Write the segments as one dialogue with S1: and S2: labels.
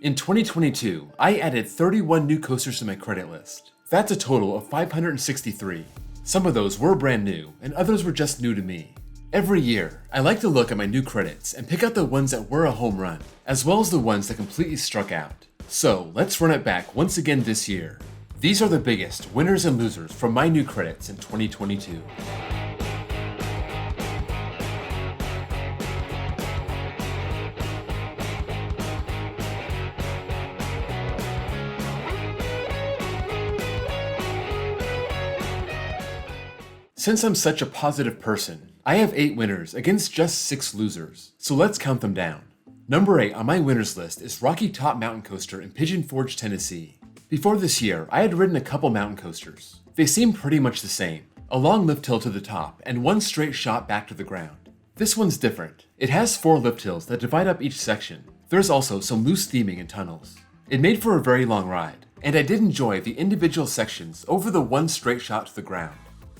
S1: In 2022, I added 31 new coasters to my credit list. That's a total of 563. Some of those were brand new, and others were just new to me. Every year, I like to look at my new credits and pick out the ones that were a home run, as well as the ones that completely struck out. So let's run it back once again this year. These are the biggest winners and losers from my new credits in 2022. Since I'm such a positive person, I have 8 winners against just 6 losers, so let's count them down. Number 8 on my winners list is Rocky Top Mountain Coaster in Pigeon Forge, Tennessee. Before this year, I had ridden a couple mountain coasters. They seemed pretty much the same, a long lift hill to the top and one straight shot back to the ground. This one's different. It has 4 lift hills that divide up each section. There's also some loose theming and tunnels. It made for a very long ride, and I did enjoy the individual sections over the one straight shot to the ground.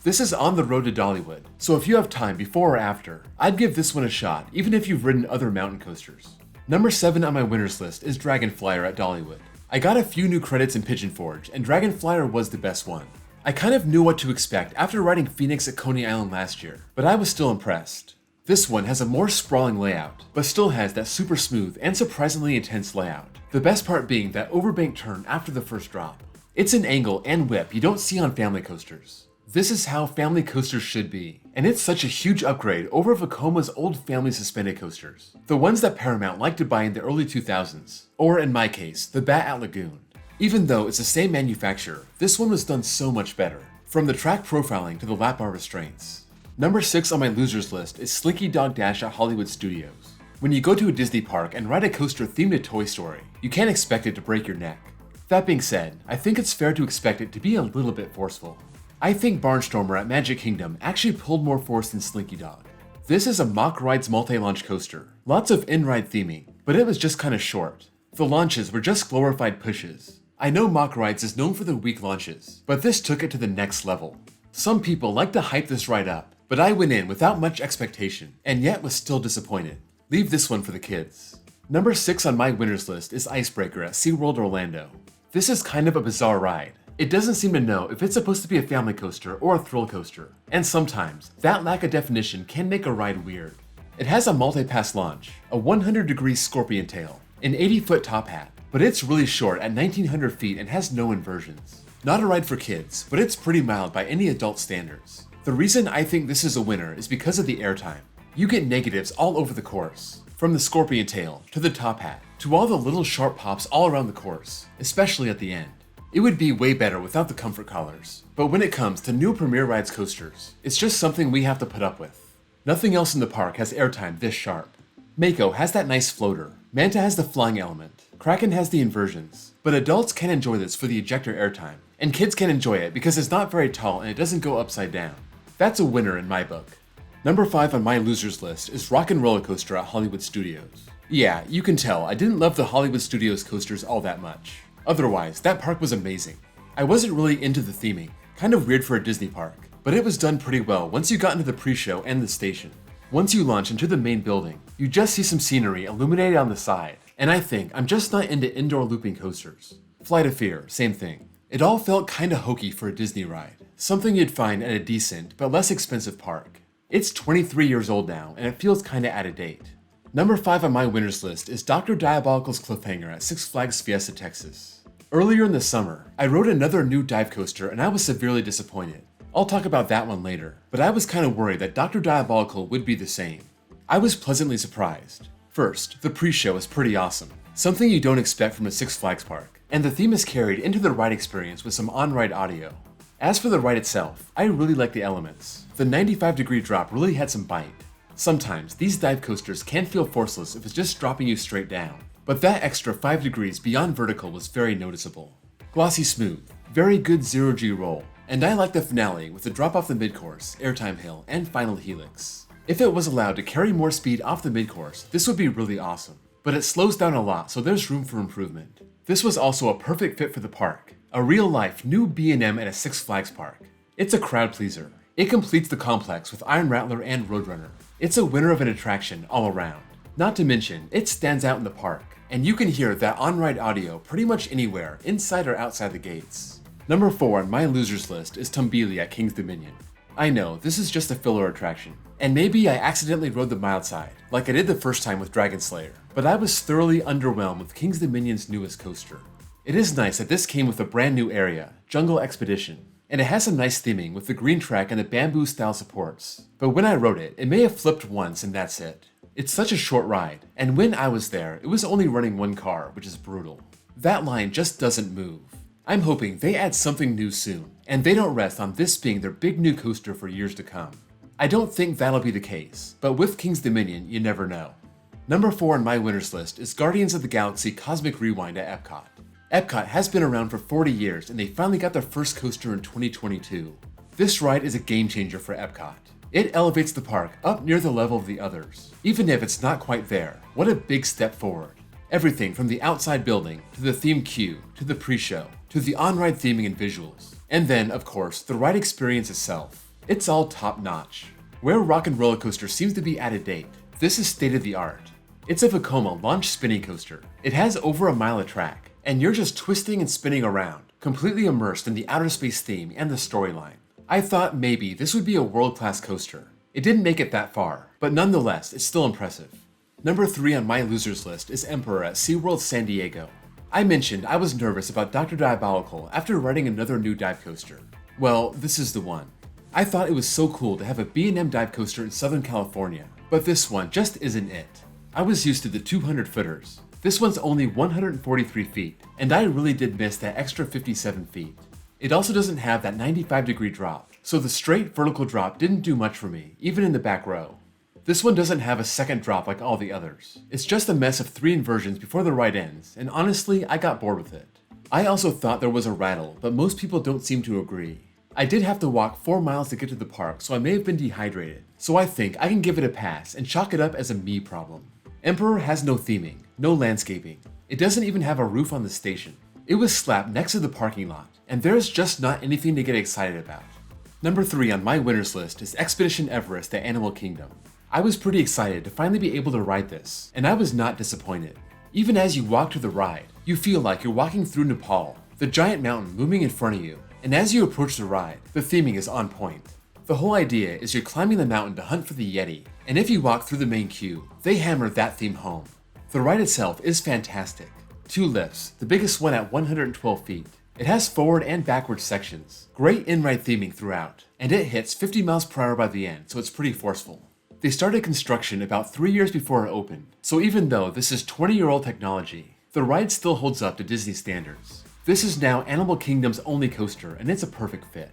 S1: This is on the road to Dollywood, so if you have time before or after, I'd give this one a shot even if you've ridden other mountain coasters. Number 7 on my winners list is Dragonflier at Dollywood. I got a few new credits in Pigeon Forge, and Dragonflier was the best one. I kind of knew what to expect after riding Phoenix at Coney Island last year, but I was still impressed. This one has a more sprawling layout, but still has that super smooth and surprisingly intense layout. The best part being that overbank turn after the first drop. It's an angle and whip you don't see on family coasters. This is how family coasters should be, and it's such a huge upgrade over Vekoma's old family suspended coasters, the ones that Paramount liked to buy in the early 2000s, or in my case, the Bat at Lagoon. Even though it's the same manufacturer, this one was done so much better, from the track profiling to the lap bar restraints. Number 6 on my losers list is Slinky Dog Dash at Hollywood Studios. When you go to a Disney park and ride a coaster themed to Toy Story, you can't expect it to break your neck. That being said, I think it's fair to expect it to be a little bit forceful. I think Barnstormer at Magic Kingdom actually pulled more force than Slinky Dog. This is a Mock Rides multi-launch coaster, lots of in-ride theming, but it was just kinda short. The launches were just glorified pushes. I know Mock Rides is known for the weak launches, but this took it to the next level. Some people like to hype this ride up, but I went in without much expectation, and yet was still disappointed. Leave this one for the kids. Number 6 on my winners list is Icebreaker at SeaWorld Orlando. This is kind of a bizarre ride. It doesn't seem to know if it's supposed to be a family coaster or a thrill coaster, and sometimes that lack of definition can make a ride weird. It has a multi-pass launch, a 100-degree scorpion tail, an 80-foot top hat, but it's really short at 1,900 feet and has no inversions. Not a ride for kids, but it's pretty mild by any adult standards. The reason I think this is a winner is because of the airtime. You get negatives all over the course, from the scorpion tail to the top hat, to all the little sharp pops all around the course, especially at the end. It would be way better without the comfort collars, but when it comes to new Premier Rides coasters, it's just something we have to put up with. Nothing else in the park has airtime this sharp. Mako has that nice floater, Manta has the flying element, Kraken has the inversions, but adults can enjoy this for the ejector airtime, and kids can enjoy it because it's not very tall and it doesn't go upside down. That's a winner in my book. Number 5 on my losers list is Rockin' Roller Coaster at Hollywood Studios. Yeah, you can tell I didn't love the Hollywood Studios coasters all that much. Otherwise, that park was amazing. I wasn't really into the theming, kind of weird for a Disney park, but it was done pretty well once you got into the pre-show and the station. Once you launch into the main building, you just see some scenery illuminated on the side, and I think I'm just not into indoor looping coasters. Flight of Fear, same thing. It all felt kinda hokey for a Disney ride, something you'd find at a decent but less expensive park. It's 23 years old now, and it feels kinda out of date. Number 5 on my winners list is Dr. Diabolical's Cliffhanger at Six Flags Fiesta, Texas. Earlier in the summer, I rode another new dive coaster and I was severely disappointed. I'll talk about that one later, but I was kinda worried that Dr. Diabolical would be the same. I was pleasantly surprised. First, the pre-show is pretty awesome, something you don't expect from a Six Flags park, and the theme is carried into the ride experience with some on-ride audio. As for the ride itself, I really like the elements. The 95-degree drop really had some bite. Sometimes, these dive coasters can feel forceless if it's just dropping you straight down, but that extra 5 degrees beyond vertical was very noticeable. Glossy smooth, very good 0G roll, and I like the finale with the drop off the mid-course, airtime hill, and final helix. If it was allowed to carry more speed off the mid-course, this would be really awesome, but it slows down a lot, so there's room for improvement. This was also a perfect fit for the park, a real-life new B&M at a Six Flags park. It's a crowd pleaser. It completes the complex with Iron Rattler and Roadrunner. It's a winner of an attraction all around. Not to mention, it stands out in the park. and you can hear that on-ride audio pretty much anywhere, inside or outside the gates. Number 4 on my losers list is Tumbili at King's Dominion. I know, this is just a filler attraction, and maybe I accidentally rode the mild side, like I did the first time with Dragonflier, but I was thoroughly underwhelmed with King's Dominion's newest coaster. It is nice that this came with a brand new area, Jungle Expedition, and it has some nice theming with the green track and the bamboo style supports, but when I rode it, it may have flipped once and that's it. It's such a short ride, and when I was there, it was only running one car, which is brutal. That line just doesn't move. I'm hoping they add something new soon, and they don't rest on this being their big new coaster for years to come. I don't think that'll be the case, but with King's Dominion, you never know. Number 4 on my winners list is Guardians of the Galaxy Cosmic Rewind at Epcot. Epcot has been around for 40 years, and they finally got their first coaster in 2022. This ride is a game changer for Epcot. It elevates the park up near the level of the others. Even if it's not quite there, what a big step forward. Everything from the outside building, to the theme queue, to the pre-show, to the on-ride theming and visuals. And then, of course, the ride experience itself. It's all top-notch. Where Rock and Roller Coaster seems to be out of date, this is state-of-the-art. It's a Vekoma launch spinning coaster. It has over a mile of track, and you're just twisting and spinning around, completely immersed in the outer space theme and the storyline. I thought maybe this would be a world-class coaster. It didn't make it that far, but nonetheless, it's still impressive. Number 3 on my losers list is Emperor at SeaWorld San Diego. I mentioned I was nervous about Dr. Diabolical after riding another new dive coaster. Well, this is the one. I thought it was so cool to have a B&M dive coaster in Southern California, but this one just isn't it. I was used to the 200 footers. This one's only 143 feet, and I really did miss that extra 57 feet. It also doesn't have that 95-degree drop, so the straight vertical drop didn't do much for me, even in the back row. This one doesn't have a second drop like all the others. It's just a mess of 3 inversions before the ride ends, and honestly, I got bored with it. I also thought there was a rattle, but most people don't seem to agree. I did have to walk 4 miles to get to the park, so I may have been dehydrated, so I think I can give it a pass and chalk it up as a me problem. Emperor has no theming, no landscaping. It doesn't even have a roof on the station. It was slapped next to the parking lot, and there's just not anything to get excited about. Number 3 on my winners list is Expedition Everest at Animal Kingdom. I was pretty excited to finally be able to ride this, and I was not disappointed. Even as you walk to the ride, you feel like you're walking through Nepal, the giant mountain looming in front of you, and as you approach the ride, the theming is on point. The whole idea is you're climbing the mountain to hunt for the Yeti, and if you walk through the main queue, they hammer that theme home. The ride itself is fantastic. 2 lifts, the biggest one at 112 feet. It has forward and backward sections, great in-ride theming throughout, and it hits 50 miles per hour by the end, so it's pretty forceful. They started construction about 3 years before it opened, so even though this is 20-year-old technology, the ride still holds up to Disney standards. This is now Animal Kingdom's only coaster, and it's a perfect fit.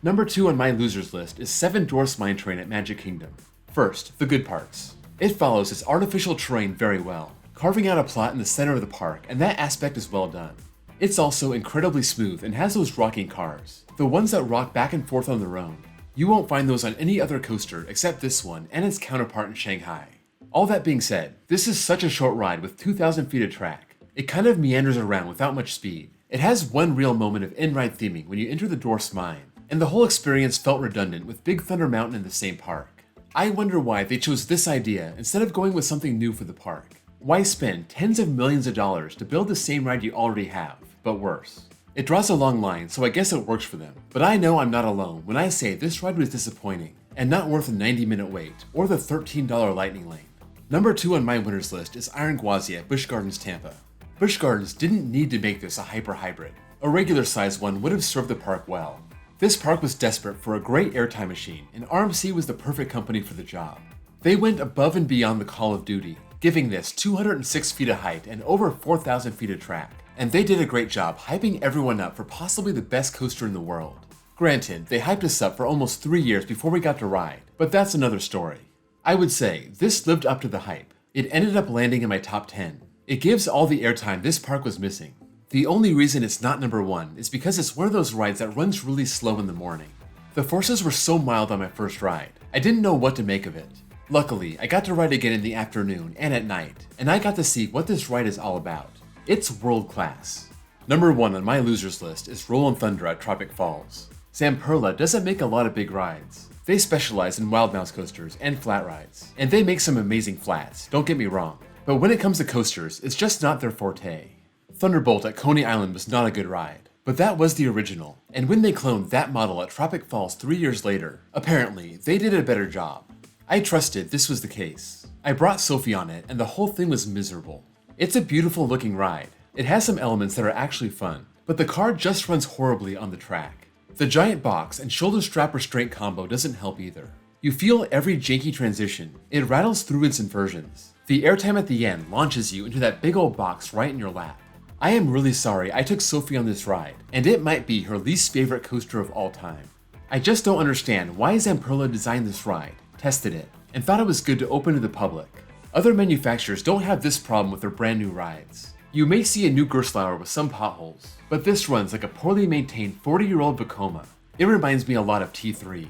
S1: Number 2 on my losers list is 7 Dwarfs Mine Train at Magic Kingdom. First, the good parts. It follows its artificial terrain very well, carving out a plot in the center of the park, and that aspect is well done. It's also incredibly smooth and has those rocking cars, the ones that rock back and forth on their own. You won't find those on any other coaster except this one and its counterpart in Shanghai. All that being said, this is such a short ride with 2,000 feet of track. It kind of meanders around without much speed. It has one real moment of in-ride theming when you enter the Dwarfs mine, and the whole experience felt redundant with Big Thunder Mountain in the same park. I wonder why they chose this idea instead of going with something new for the park. Why spend tens of millions of dollars to build the same ride you already have, but worse? It draws a long line, so I guess it works for them. But I know I'm not alone when I say this ride was disappointing, and not worth a 90-minute wait, or the $13 lightning lane. Number 2 on my winners list is Iron Gwazi at Busch Gardens Tampa. Busch Gardens didn't need to make this a hyper hybrid. A regular sized one would have served the park well. This park was desperate for a great airtime machine, and RMC was the perfect company for the job. They went above and beyond the call of duty, giving this 206 feet of height and over 4,000 feet of track. And they did a great job hyping everyone up for possibly the best coaster in the world. Granted, they hyped us up for almost 3 years before we got to ride, but that's another story. I would say this lived up to the hype. It ended up landing in my top 10. It gives all the airtime this park was missing. The only reason it's not number 1 is because it's one of those rides that runs really slow in the morning. The forces were so mild on my first ride, I didn't know what to make of it. Luckily, I got to ride again in the afternoon and at night, and I got to see what this ride is all about. It's world class. Number 1 on my losers list is Rollin Thunder at Tropic Falls. Zamperla doesn't make a lot of big rides. They specialize in wild mouse coasters and flat rides, and they make some amazing flats, don't get me wrong. But when it comes to coasters, it's just not their forte. Thunderbolt at Coney Island was not a good ride, but that was the original, and when they cloned that model at Tropic Falls 3 years later, apparently they did a better job. I trusted this was the case. I brought Sophie on it, and the whole thing was miserable. It's a beautiful looking ride. It has some elements that are actually fun, but the car just runs horribly on the track. The giant box and shoulder strap restraint combo doesn't help either. You feel every janky transition. It rattles through its inversions. The airtime at the end launches you into that big old box right in your lap. I am really sorry I took Sophie on this ride, and it might be her least favorite coaster of all time. I just don't understand why Zamperla designed this ride, tested it, and thought it was good to open to the public. Other manufacturers don't have this problem with their brand new rides. You may see a new Gerstlauer with some potholes, but this runs like a poorly maintained 40-year-old Vekoma. It reminds me a lot of T3.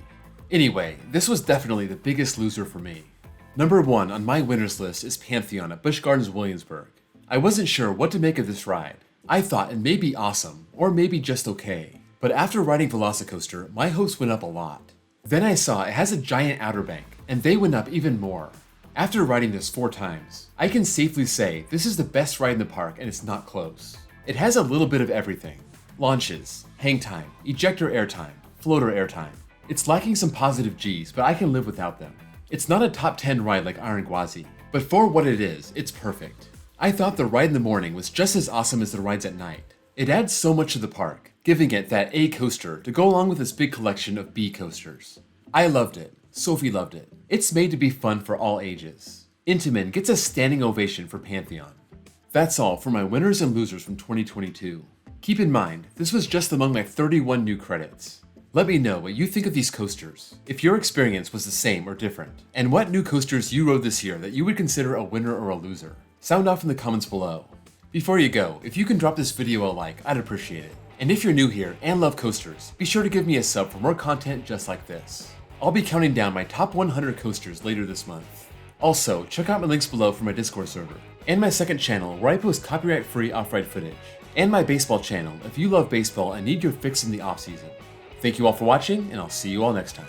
S1: Anyway, this was definitely the biggest loser for me. Number 1 on my winners list is Pantheon at Busch Gardens Williamsburg. I wasn't sure what to make of this ride. I thought it may be awesome, or maybe just okay. But after riding Velocicoaster, my hopes went up a lot. Then I saw it has a giant outer bank, and they went up even more. After riding this 4 times, I can safely say this is the best ride in the park and it's not close. It has a little bit of everything. Launches, hang time, ejector airtime, floater airtime. It's lacking some positive G's, but I can live without them. It's not a top 10 ride like Iron Gwazi, but for what it is, it's perfect. I thought the ride in the morning was just as awesome as the rides at night. It adds so much to the park, giving it that A coaster to go along with this big collection of B coasters. I loved it. Sophie loved it. It's made to be fun for all ages. Intamin gets a standing ovation for Pantheon. That's all for my winners and losers from 2022. Keep in mind, this was just among my 31 new credits. Let me know what you think of these coasters, if your experience was the same or different, and what new coasters you rode this year that you would consider a winner or a loser. Sound off in the comments below. Before you go, if you can drop this video a like, I'd appreciate it. And if you're new here and love coasters, be sure to give me a sub for more content just like this. I'll be counting down my top 100 coasters later this month. Also, check out my links below for my Discord server, and my second channel where I post copyright-free off-ride footage, and my baseball channel if you love baseball and need your fix in the off-season. Thank you all for watching, and I'll see you all next time.